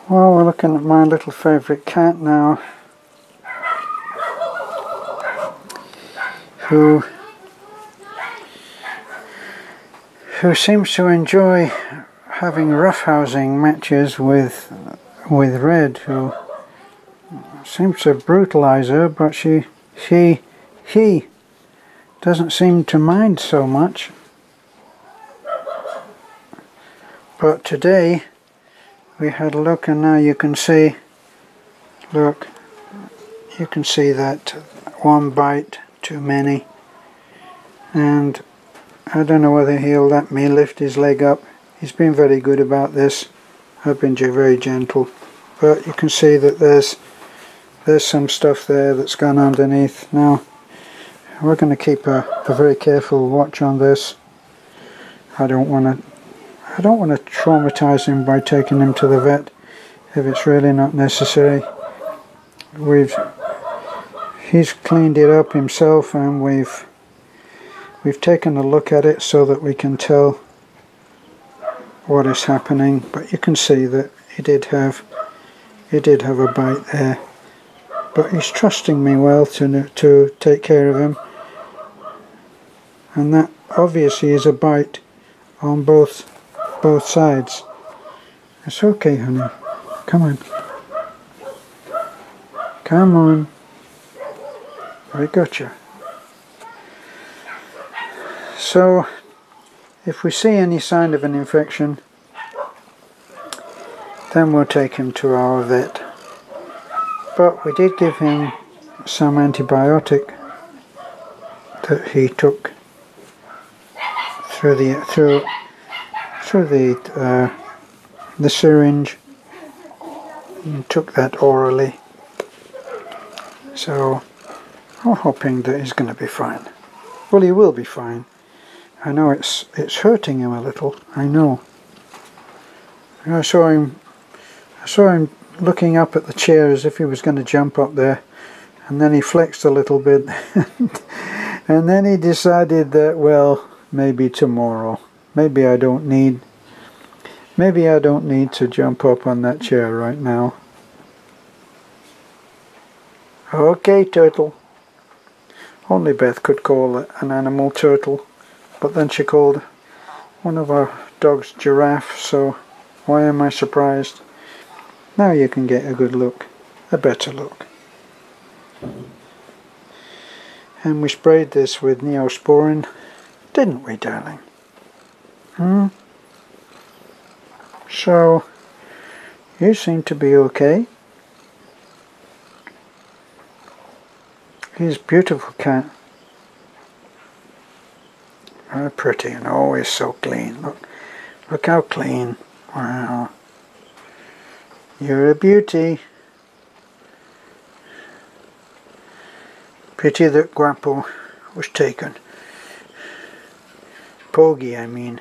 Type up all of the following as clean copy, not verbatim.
Well, we're looking at my little favourite cat now, who seems to enjoy having roughhousing matches with Red, who seems to brutalise her, but he doesn't seem to mind so much. But today we had a look, and now you can see, look, you can see that one bite too many, and I don't know whether he'll let me lift his leg up. He's been very good about this. I've been very gentle, but you can see that there's some stuff there that's gone underneath. Now we're going to keep a very careful watch on this. I don't want to traumatize him by taking him to the vet if it's really not necessary. He's cleaned it up himself, and we've taken a look at it so that we can tell what is happening. But you can see that he did have a bite there, but he's trusting me well to take care of him, and that obviously is a bite on both sides. It's okay, honey. Come on. Come on. I got you. So, if we see any sign of an infection, then we'll take him to our vet. But we did give him some antibiotic that he took through the syringe, and took that orally. So I'm hoping that he's going to be fine. Well, he will be fine. I know it's hurting him a little. I know. I saw him looking up at the chair as if he was going to jump up there, and then he flexed a little bit, and then he decided that, well, maybe tomorrow. Maybe I don't need to jump up on that chair right now. Okay, turtle. Only Beth could call an animal turtle, but then she called one of our dogs giraffe, so why am I surprised? Now you can get a good look, a better look. And we sprayed this with Neosporin, didn't we, darling? So, you seem to be okay. He's a beautiful cat. Very pretty and always so clean. Look how clean. Wow. You're a beauty. Pity that Guapo was taken. Pogi, I mean.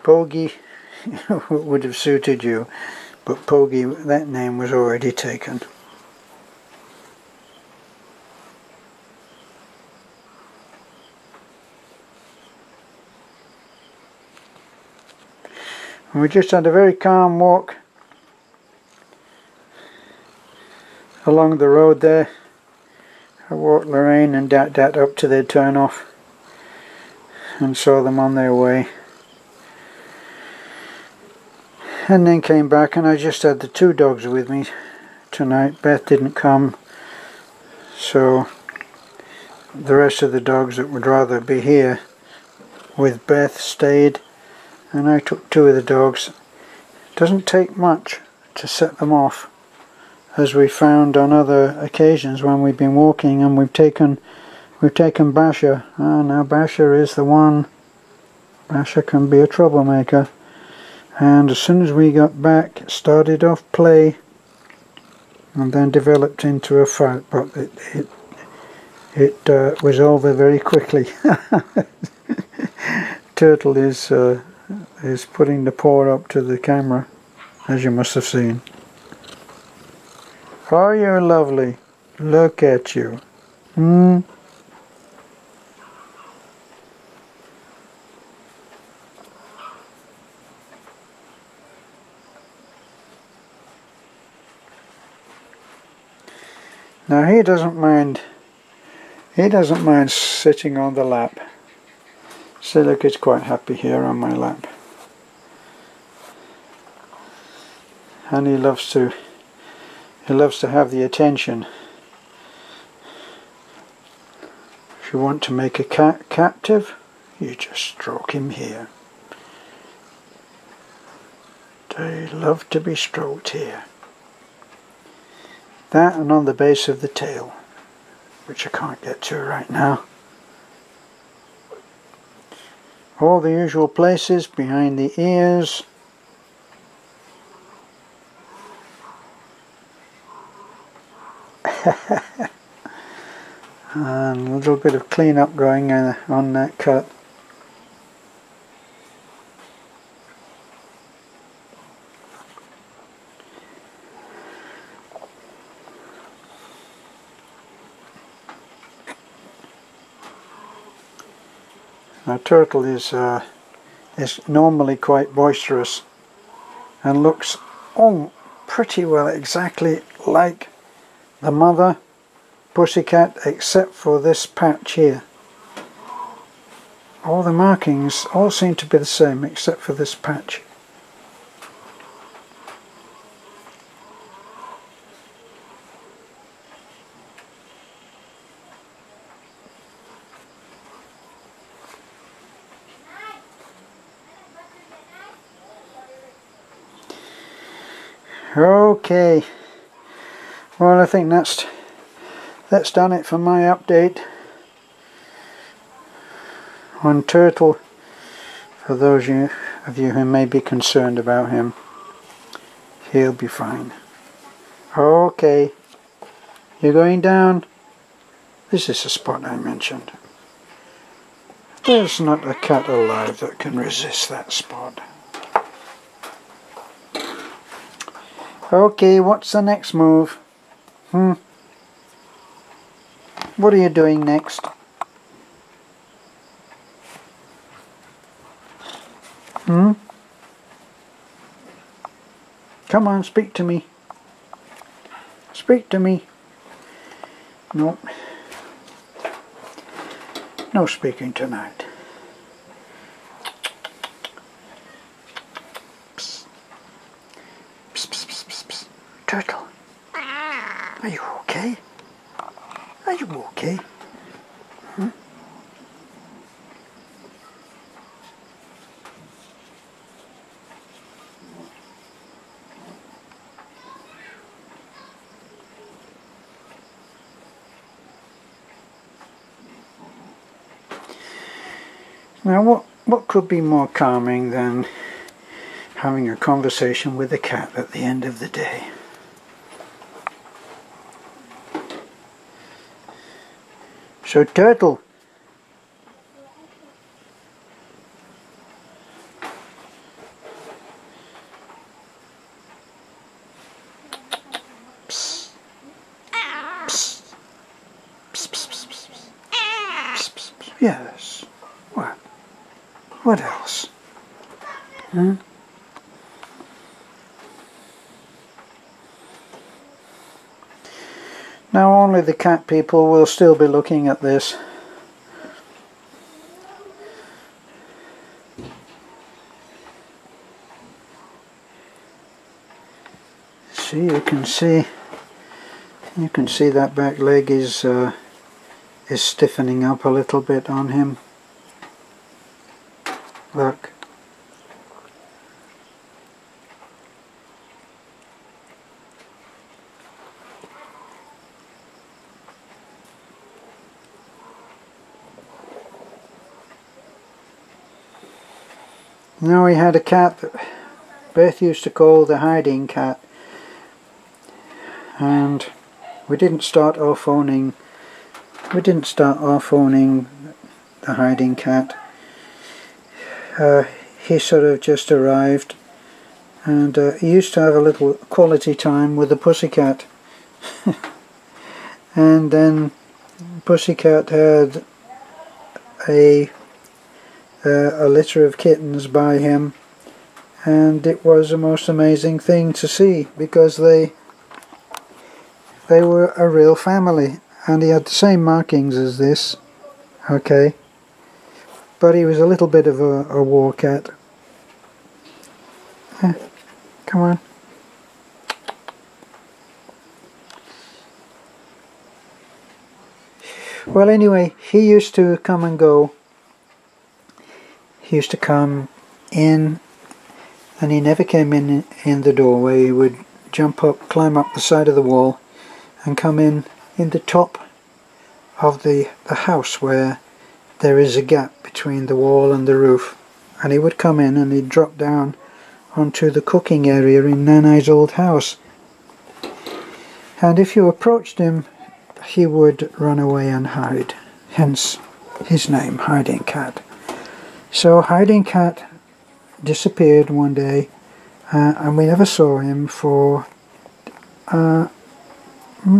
Pogi would have suited you, but Pogi, that name was already taken. And we just had a very calm walk along the road there. I walked Lorraine and Dat up to their turn off and saw them on their way, and then came back, and I just had the two dogs with me tonight. Beth didn't come, so the rest of the dogs that would rather be here with Beth stayed, and I took two of the dogs. It doesn't take much to set them off, as we found on other occasions when we've been walking, and we've taken Basher. Now Basher is the one. Basher can be a troublemaker, and as soon as we got back, it started off play and then developed into a fight, but it was over very quickly. Turtle is putting the paw up to the camera, as you must have seen. Oh, you're lovely. Look at you. Now he doesn't mind sitting on the lap. See, look, he's quite happy here on my lap. And he loves to have the attention. If you want to make a cat captive, you just stroke him here. They love to be stroked here. That and on the base of the tail, which I can't get to right now. All the usual places behind the ears. And a little bit of cleanup going on that cut. Now Turtle is normally quite boisterous and looks pretty well exactly like the mother pussycat, except for this patch here. All the markings all seem to be the same except for this patch. Okay, well, I think that's done it for my update on Turtle. For those of you who may be concerned about him, he'll be fine. Okay, you're going down. This is the spot I mentioned. There's not a cat alive that can resist that spot. Okay, what's the next move? What are you doing next? Come on, speak to me. Speak to me. Nope. No speaking tonight. Turtle, are you okay? Are you okay? Now what could be more calming than having a conversation with a cat at the end of the day? So Turtle, psst. Psst. Psst, psst, psst, psst. Psst, psst, psst. Yes. What? What else? Now only the cat people will still be looking at this. See, you can see that back leg is stiffening up a little bit on him. Look. Now we had a cat that Beth used to call the hiding cat, and we didn't start off owning the hiding cat. He sort of just arrived, and he used to have a little quality time with the pussycat. And then pussycat had a litter of kittens by him, and it was the most amazing thing to see, because they they were a real family, and he had the same markings as this, okay, but he was a little bit of a war cat. Come on. Well, anyway, he used to come and go. He used to come in, and he never came in the doorway. He would jump up, climb up the side of the wall, and come in the top of the house where there is a gap between the wall and the roof. And he would come in and he'd drop down onto the cooking area in Nanai's old house. And if you approached him, he would run away and hide. Hence his name, Hiding Cat. So Hiding Cat disappeared one day, and we never saw him for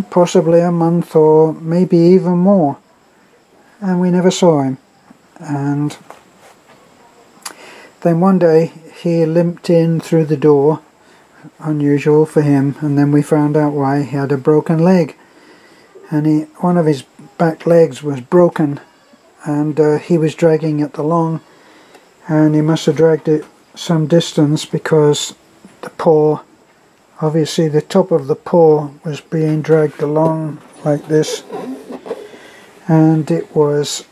possibly a month or maybe even more. And we never saw him. And then one day he limped in through the door, unusual for him, and then we found out why. He had a broken leg, and one of his back legs was broken, and he was dragging it along, and he must have dragged it some distance because the paw, obviously the top of the paw was being dragged along like this, and it was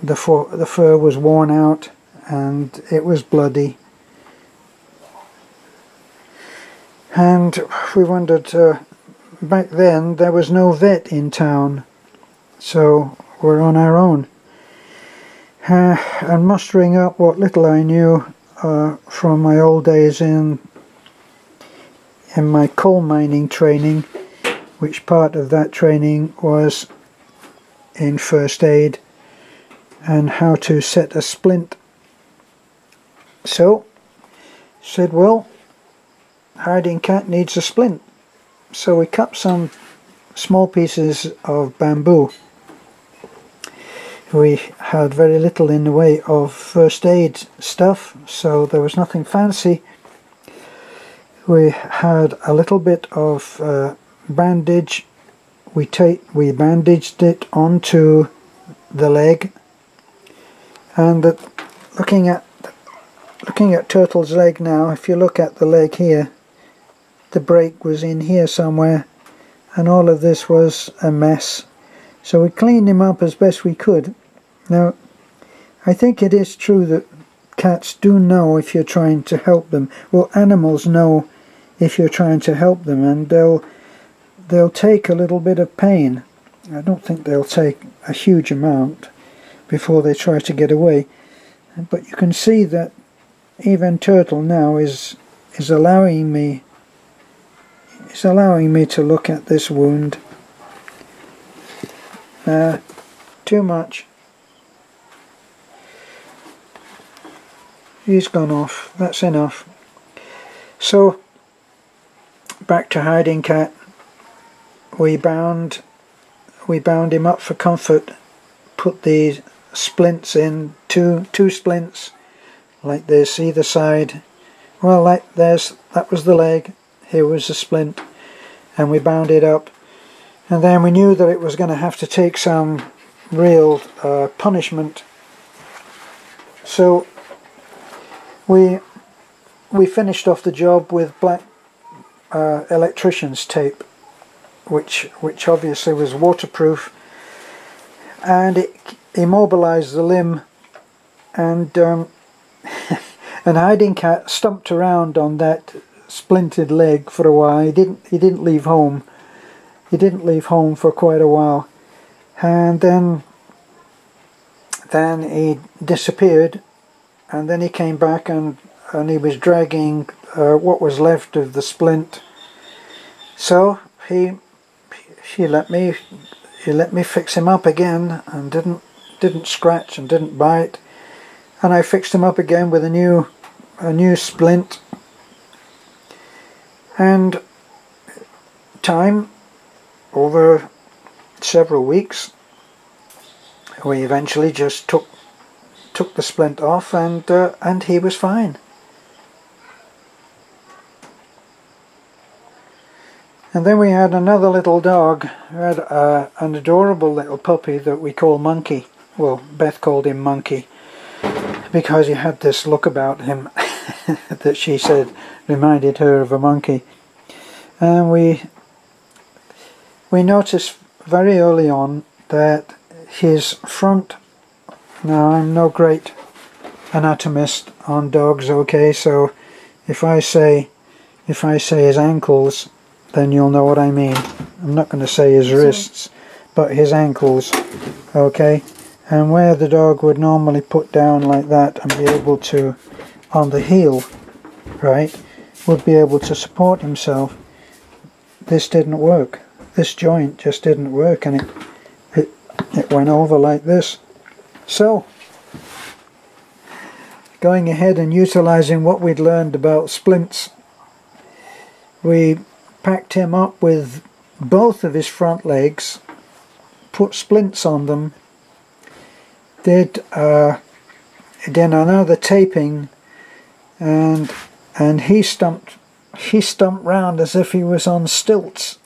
the fur was worn out and it was bloody. And we wondered, back then there was no vet in town, so we're on our own. And mustering up what little I knew from my old days in my coal mining training, which part of that training was in first aid and how to set a splint. So said, well, Hiding Cat needs a splint. So we cut some small pieces of bamboo. We had very little in the way of first aid stuff, so there was nothing fancy. We had a little bit of bandage. We bandaged it onto the leg, and looking at Turtle's leg now, if you look at the leg here, the break was in here somewhere, and all of this was a mess. So we cleaned him up as best we could. Now, I think it is true that cats do know if you're trying to help them. Well, animals know if you're trying to help them, and they'll take a little bit of pain. I don't think they'll take a huge amount before they try to get away. But you can see that even Turtle now is allowing me to look at this wound. Too much. He's gone off. That's enough. So back to Hiding Cat. We bound him up for comfort. Put these splints in, two splints like this either side. Well, that was the leg. Here was the splint, and we bound it up. And then we knew that it was going to have to take some real punishment. So we finished off the job with black electrician's tape, which obviously was waterproof, and it immobilized the limb. And and Hiding Cat stumped around on that splinted leg for a while. He didn't leave home. He didn't leave home for quite a while, and then he disappeared, and then he came back, and he was dragging what was left of the splint. So he let me fix him up again, and didn't scratch and didn't bite, and I fixed him up again with a new splint. And time, over several weeks, we eventually just took the splint off, and he was fine. And then we had another little dog who had an adorable little puppy that we call Monkey. Well, Beth called him Monkey because he had this look about him that she said reminded her of a monkey. And we noticed very early on that his front, now I'm no great anatomist on dogs, okay, so if I say his ankles, then you'll know what I mean. I'm not going to say his wrists, but his ankles, okay? And where the dog would normally put down like that and be able to, on the heel, right, would be able to support himself, this didn't work. This joint just didn't work, and it went over like this. So, going ahead and utilizing what we'd learned about splints, we packed him up with both of his front legs, put splints on them, did another taping, and he stumped round as if he was on stilts,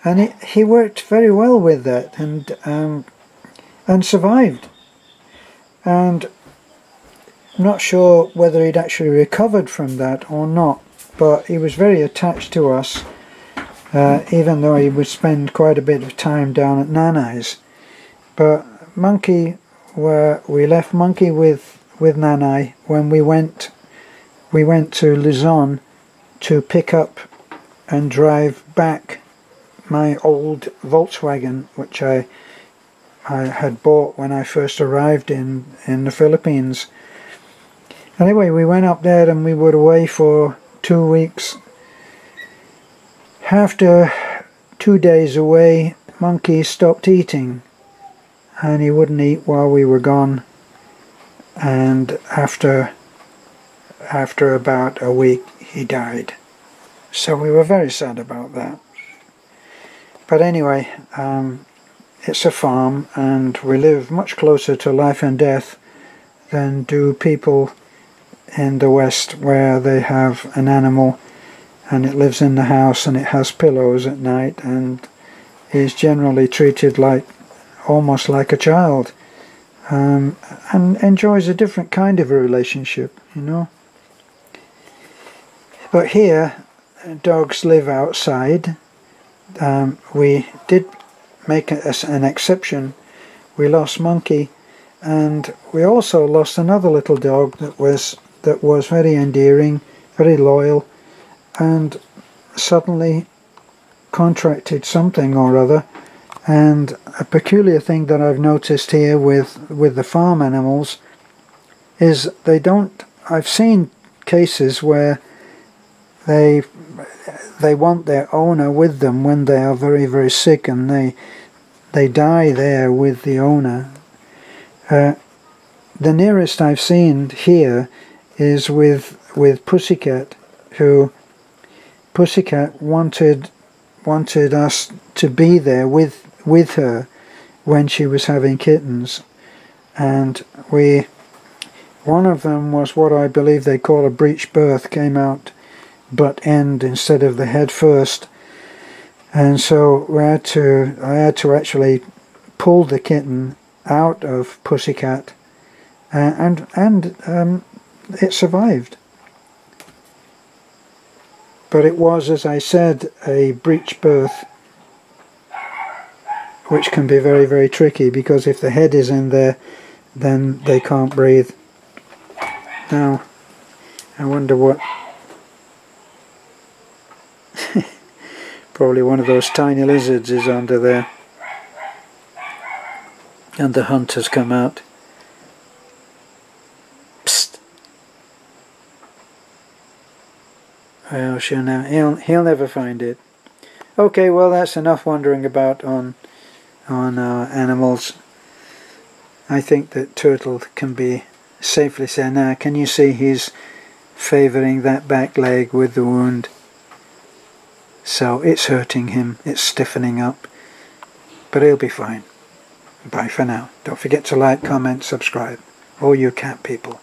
and he worked very well with that, and survived. And I'm not sure whether he'd actually recovered from that or not, but he was very attached to us, even though he would spend quite a bit of time down at Nanai's. But Monkey, we left Monkey with Nanai when we went to Luzon to pick up and drive back my old Volkswagen, which I had bought when I first arrived in the Philippines. Anyway, we went up there and we were away for 2 weeks. After 2 days away, Monkey stopped eating, and he wouldn't eat while we were gone, and after about a week he died. So we were very sad about that. But anyway, it's a farm, and we live much closer to life and death than do people in the West, where they have an animal and it lives in the house and it has pillows at night and is generally treated like almost like a child, and enjoys a different kind of a relationship, you know. But here dogs live outside. We did make an exception. We lost Monkey, and we also lost another little dog that was very endearing, very loyal, and suddenly contracted something or other. And a peculiar thing that I've noticed here with the farm animals is they don't, I've seen cases where they want their owner with them when they are very, very sick, and they die there with the owner. The nearest I've seen here is with Pussycat, who Pussycat wanted us to be there with her when she was having kittens, and one of them was what I believe they call a breech birth, came out butt end instead of the head first, and so I had to actually pull the kitten out of Pussycat, and it survived. But it was, as I said, a breech birth, which can be very, very tricky, because if the head is in there, then they can't breathe. Now, I wonder what... Probably one of those tiny lizards is under there, and the hunt has come out. Psst. Well, he'll never find it. Okay, well, that's enough wandering about on animals. I think that Turtle can be safely said. Now, can you see he's favouring that back leg with the wound? So it's hurting him, it's stiffening up, but he'll be fine. Bye for now. Don't forget to like, comment, subscribe. All you cat people.